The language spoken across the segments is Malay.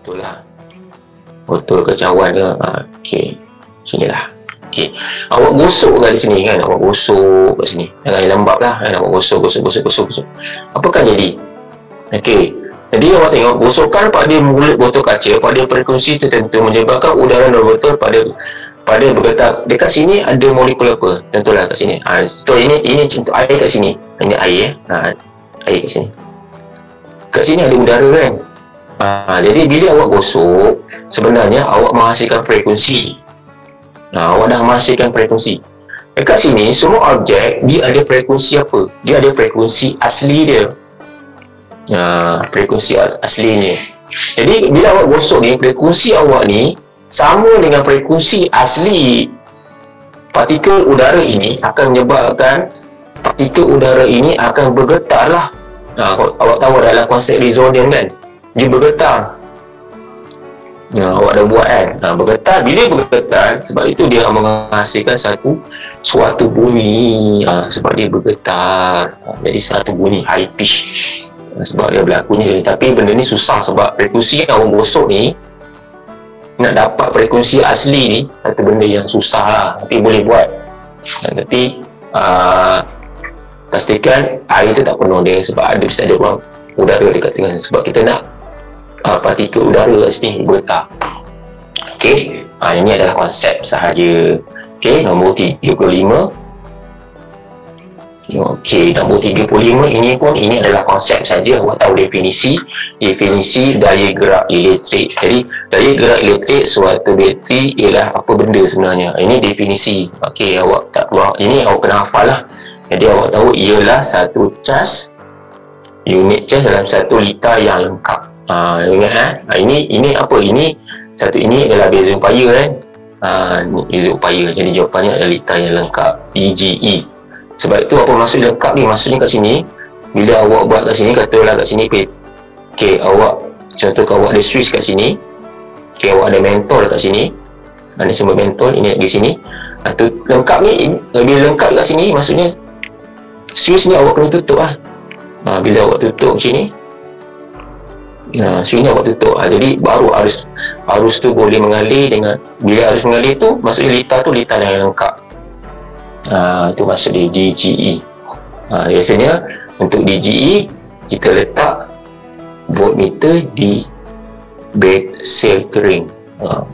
betul lah. Botol kacauan ke. Okey. Sinilah. Okey. Awak gosok kat sini kan. Awak gosok kat sini. Dengan air lembap lah kan. Awak gosok. Apakah jadi? Okey. Jadi awak tengok gosokan pada mulut botol kaca pada frekuensi tertentu menyebabkan udara dalam botol pada bergetar. Dekat sini ada molekul apa? Tentulah kat sini. So ini contoh air kat sini. Ini air air kat sini. Kat sini ada udara kan. Jadi bila awak gosok, sebenarnya awak menghasilkan frekuensi. Awak dah menghasilkan frekuensi. Dekat sini semua objek dia ada frekuensi apa? Dia ada frekuensi asli dia. Frekuensi aslinya. Jadi bila awak gosok ni, frekuensi awak ni sama dengan frekuensi asli partikel udara ini, akan menyebabkan partikel udara ini akan bergetar lah. Awak tahu dalam konsep resonan kan, dia bergetar. Awak dah buat kan, bergetar. Bila bergetar, sebab itu dia menghasilkan suatu bunyi. Sebab dia bergetar, jadi satu bunyi high pitch. Sebab dia berlakunya. Tapi benda ni susah sebab frekuensi yang awak gosok ni, nak dapat frekuensi asli ni satu benda yang susah lah, tapi boleh buat. Tapi pastikan air tu tak penuh dia, sebab mesti ada ruang udara dekat tengah, sebab kita nak partikel udara kat sini bergetar. Okey, ini adalah konsep sahaja. Okey, nombor 35. Okey, nombor 35 ini adalah konsep saja. Awak tahu definisi daya gerak elektrik. Jadi daya gerak elektrik suatu bateri ialah apa benda sebenarnya. Ini definisi. Okey, awak tak keluar. Ini awak kena hafal lah. Jadi awak tahu ialah satu cas, unit cas dalam 1 liter yang lengkap. Ingat ini apa? Ini adalah beza upaya kan. Beza upaya. Jadi jawapannya adalah liter yang lengkap, DGE. Sebab itu apa maksud lengkap ni? Maksudnya kat sini, bila awak buat kat sini, katalah kat sini, okey, awak contoh awak ada switch kat sini, okey, awak ada mentol kat sini, ini semua mentol, ini di sini. Tu lengkap ni, bila lengkap kat sini, maksudnya switch ni awak kena tutup lah. Bila awak tutup macam ni, switch ni awak tutup. Jadi baru arus tu boleh mengalir. Dengan bila arus mengalir tu, maksudnya liter tu liter yang lengkap. Itu maksud dia DGE. Biasanya untuk DGE kita letak voltmeter di bed sel kering.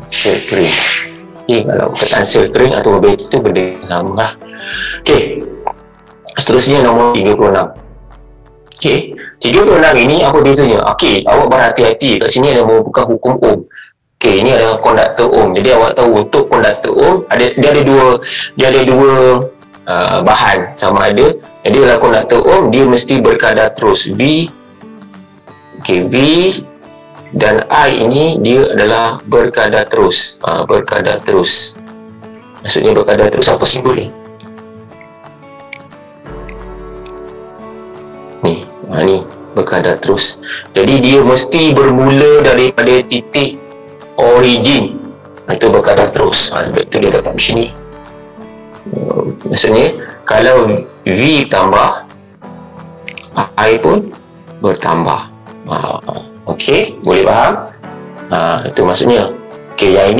Sel kering. Kalau letakkan sel kering atau bed itu benda lama lah. Okey, seterusnya nombor 36. Okey, 36 ini apa bezanya? Okey, awak berhati-hati. Kat sini ada bukan hukum Ohm. Okey, ini adalah konduktor Ohm. Jadi awak tahu untuk konduktor Ohm dia ada dua bahan sama ada. Jadi dalam konduktor Ohm dia mesti berkadar terus. V dan I ini dia adalah berkadar terus. Berkadar terus. Maksudnya berkadar terus, apa simbol ni? Ni berkadar terus. Jadi dia mesti bermula daripada titik origin. Itu berkadar terus. Sebab itu dia dapat macam ni. Maksudnya kalau V tambah, I pun bertambah. Okey, boleh faham? Itu maksudnya. Okey, yang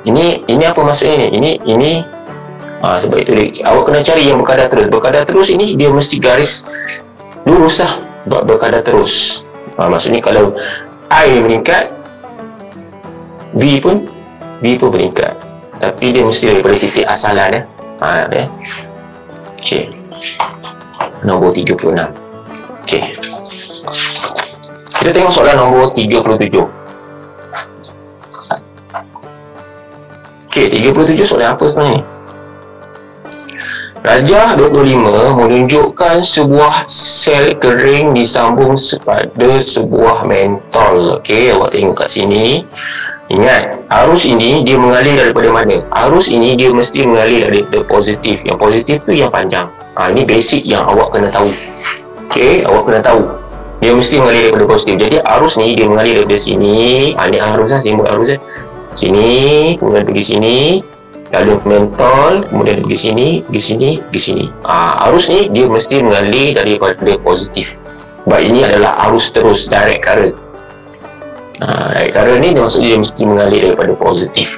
ini apa maksudnya ni? Ini sebab itu awak kena cari yang berkadar terus. Berkadar terus ini dia mesti garis lurus lah. Berkadar terus. Maksudnya kalau I meningkat, V pun meningkat. Tapi dia mesti daripada titik asalan ya. Okey. Nombor 36. Okey. Kita tengok soalan nombor 37. Okey, 37 soalan apa sebenarnya ni? Rajah 25 menunjukkan sebuah sel kering disambung pada sebuah mentol. Okey, awak tengok kat sini. Ingat, arus ini dia mengalir daripada mana? Arus ini dia mesti mengalir daripada positif. Yang positif tu yang panjang. Ini basic yang awak kena tahu. Okey, awak kena tahu. Dia mesti mengalir daripada positif. Jadi arus ni dia mengalir daripada sini. Ini arus lah, simbol arus sini, kemudian pergi sini. Lalu mentol, kemudian pergi sini, pergi sini, pergi sini. Arus ni dia mesti mengalir daripada positif. Sebab ini adalah arus terus, direct current. Direct current ni maksudnya dia mesti mengalir daripada positif.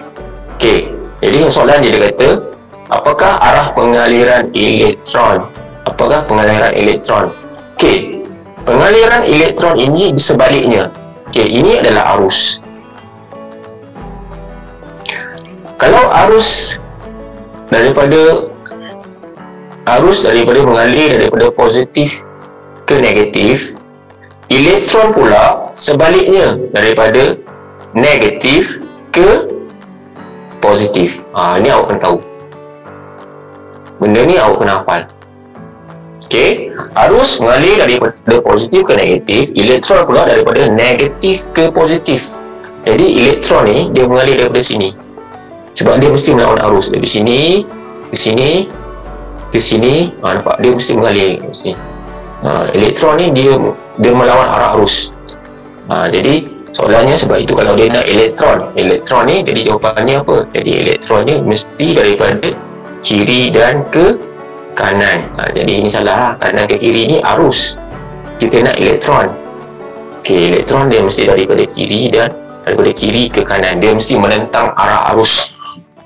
Okey, jadi soalan dia kata, apakah arah pengaliran elektron? Apakah pengaliran elektron? Okey, pengaliran elektron ini sebaliknya. Okey, ini adalah arus. Kalau arus daripada mengalir daripada positif ke negatif, elektron pula sebaliknya daripada negatif ke positif. Ini awak kena tahu. Benda ni awak kena hafal. Okey, arus mengalir daripada positif ke negatif, elektron pula daripada negatif ke positif. Jadi elektron ni dia mengalir daripada sini. Sebab dia mesti melawan arus dari sini ke sini ke sini. Nampak dia mesti mengalir ke sini. Elektron ni dia melawan arah arus. Jadi soalannya sebab itu kalau dia nak elektron ni, jadi jawapannya apa? Jadi elektron ni mesti daripada kiri dan ke kanan. Jadi ini salah. Kanan ke kiri ni arus. Kita nak elektron. Okey, elektron dia mesti daripada kiri ke kanan. Dia mesti menentang arah arus.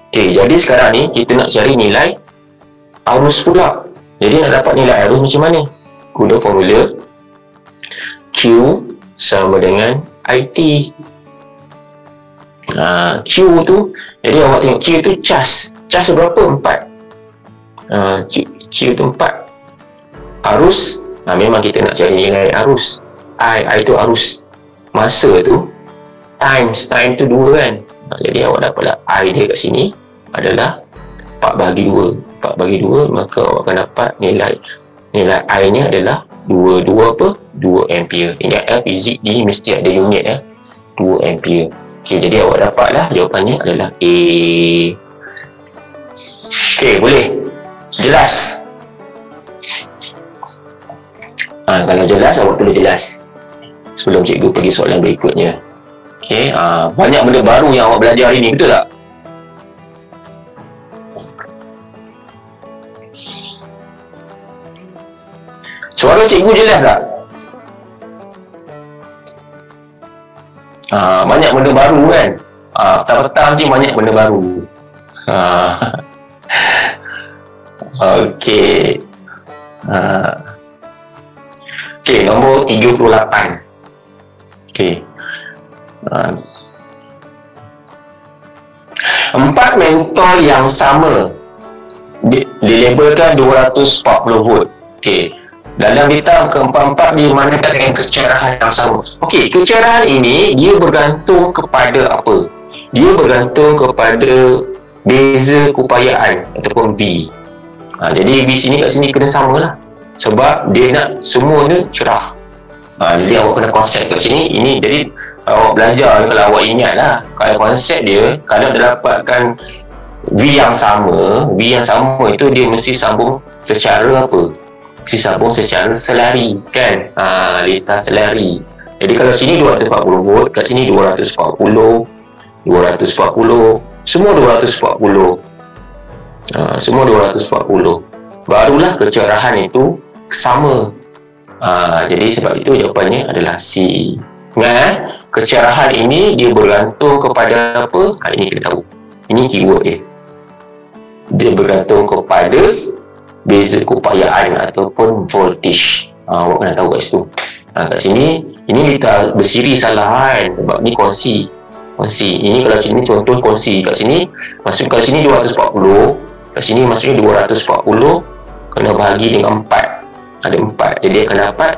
Okey, jadi sekarang ni kita nak cari nilai arus pula. Jadi nak dapat nilai arus macam mana? Guna formula Q sama dengan IT. Q tu, jadi awak tengok Q tu cas berapa? 4. Q tu 4. Arus, memang kita nak cari nilai arus. I tu arus. Masa tu time tu 2 kan. Jadi awak dapatlah I dia kat sini adalah 4/2. 4/2, maka awak akan dapat nilai I nya adalah 2 ampere. Ingat fizik ni mesti ada unit 2 ampere. Okey, jadi awak dapatlah jawapannya adalah A. Okey, boleh? Jelas? Kalau jelas, awak tulis jelas sebelum cikgu pergi soalan berikutnya. Okey, banyak benda baru yang awak belajar hari ni, betul tak? Suara cikgu jelas tak? Banyak benda baru kan? Petang-petang je banyak benda baru. Okey. Okey, nombor 38. Okey. 4 mentol yang sama dilabelkan 240 volt. Okey. Dalam bintang ke-44 dimanakan dengan kecerahan yang sama. Okey, kecerahan ini dia bergantung kepada apa? Dia bergantung kepada beza keupayaan ataupun B. Jadi B sini kat sini kena samalah. Sebab dia nak semua ni cerah. Jadi awak kena konsep kat sini. Ini jadi awak belajar kalau awak ingat lah. Kalau konsep dia, kalau dia dapatkan V yang sama itu dia mesti sambung secara apa? Sambung secara selari kan, lintas selari. Jadi kalau sini 240 volt, kat sini 240, semua 240, semua 240, barulah kecerahan itu sama. Jadi sebab itu jawapannya adalah C. Ingat, kecerahan ini dia bergantung kepada apa? Ini kita tahu, ini keyword dia. Dia bergantung kepada beza keupayaan ataupun voltage. Awak kena tahu kat situ. Kat sini, ini kita bersiri salah kan, sebab ni kongsi. Ini kalau sini contoh kongsi. Kat sini, maksud kalau sini 240, kat sini maksudnya 240 kena bahagi dengan 4. Ada 4, jadi akan dapat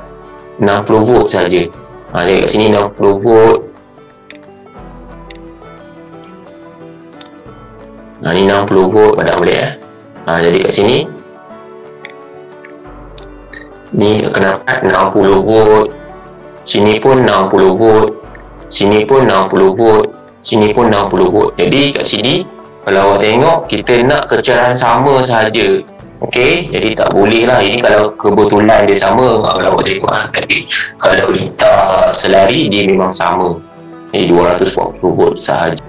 60 volt saja. Jadi kat sini 60 volt. Ni 60 volt pada boleh jadi kat sini ni akan dapat 60 volt. Sini pun 60 volt. Sini pun 60 volt. Sini pun 60 volt. Jadi kat sini kalau awak tengok kita nak kecerahan sama sahaja. Okey, jadi tak boleh lah. Ini kalau kebetulan dia sama, kalau awak tengok tapi kalau lintas selari dia memang sama. Ini 240 volt sahaja.